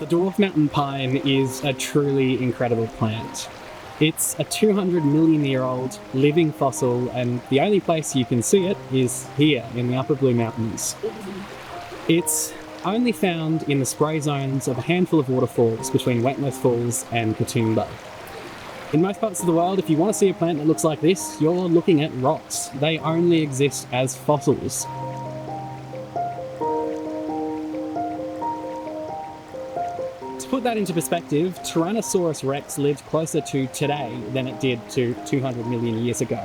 The Dwarf Mountain Pine is a truly incredible plant. It's a 200 million year old living fossil, and the only place you can see it is here in the Upper Blue Mountains. It's only found in the spray zones of a handful of waterfalls between Wentworth Falls and Katoomba. In most parts of the world, if you want to see a plant that looks like this, you're looking at rocks. They only exist as fossils. To put that into perspective, Tyrannosaurus rex lived closer to today than it did to 200 million years ago.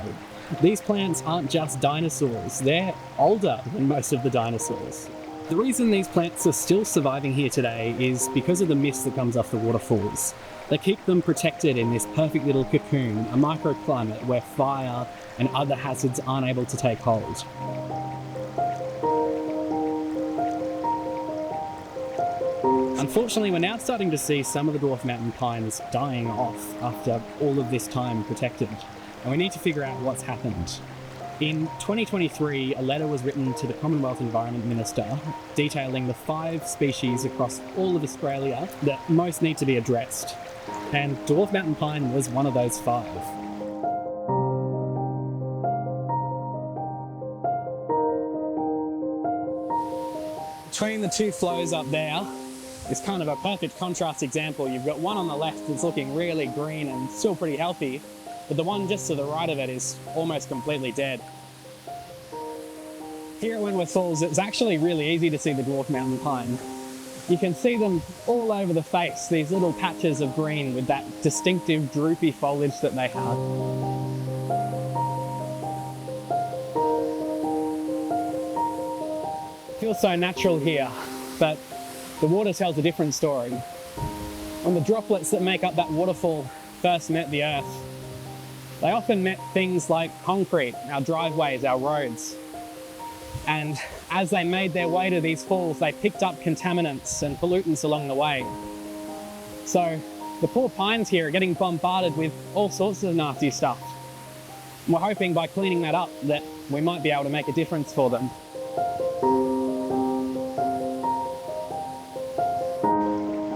These plants aren't just dinosaurs, they're older than most of the dinosaurs. The reason these plants are still surviving here today is because of the mist that comes off the waterfalls. They keep them protected in this perfect little cocoon, a microclimate where fire and other hazards aren't able to take hold. Unfortunately, we're now starting to see some of the Dwarf Mountain Pines dying off after all of this time protected, and we need to figure out what's happened. In 2023, a letter was written to the Commonwealth Environment Minister detailing the 5 species across all of Australia that most need to be addressed, and Dwarf Mountain Pine was one of those 5. Between the 2 flows up there, it's kind of a perfect contrast example. You've got one on the left that's looking really green and still pretty healthy, but the one just to the right of it is almost completely dead. Here at Wentworth Falls, it's actually really easy to see the Dwarf Mountain Pine. You can see them all over the face, these little patches of green with that distinctive droopy foliage that they have. It feels so natural here, but the water tells a different story. When the droplets that make up that waterfall first met the earth, they often met things like concrete, our driveways, our roads. And as they made their way to these falls, they picked up contaminants and pollutants along the way. So the poor pines here are getting bombarded with all sorts of nasty stuff. And we're hoping by cleaning that up that we might be able to make a difference for them.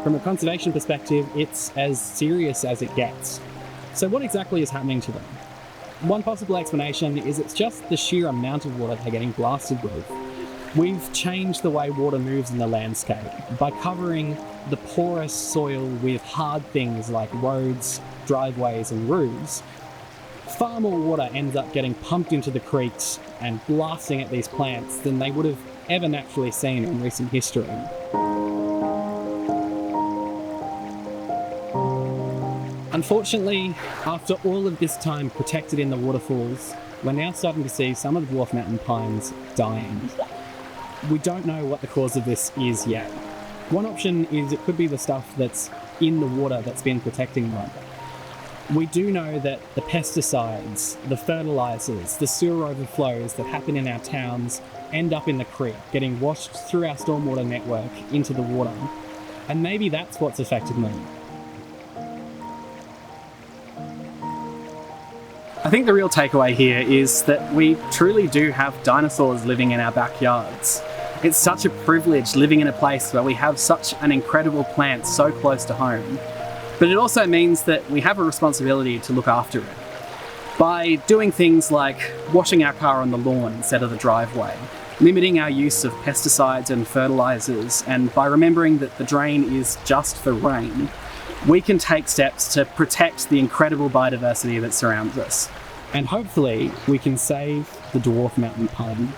From a conservation perspective, it's as serious as it gets. So what exactly is happening to them? One possible explanation is it's just the sheer amount of water they're getting blasted with. We've changed the way water moves in the landscape by covering the porous soil with hard things like roads, driveways and roofs. Far more water ends up getting pumped into the creeks and blasting at these plants than they would have ever naturally seen in recent history. Unfortunately, after all of this time protected in the waterfalls, we're now starting to see some of the Dwarf Mountain Pines dying. We don't know what the cause of this is yet. One option is it could be the stuff that's in the water that's been protecting them. We do know that the pesticides, the fertilisers, the sewer overflows that happen in our towns end up in the creek, getting washed through our stormwater network into the water. And maybe that's what's affected them. I think the real takeaway here is that we truly do have dinosaurs living in our backyards. It's such a privilege living in a place where we have such an incredible plant so close to home. But it also means that we have a responsibility to look after it. By doing things like washing our car on the lawn instead of the driveway, limiting our use of pesticides and fertilisers, and by remembering that the drain is just for rain, we can take steps to protect the incredible biodiversity that surrounds us. And hopefully we can save the Dwarf Mountain Pine.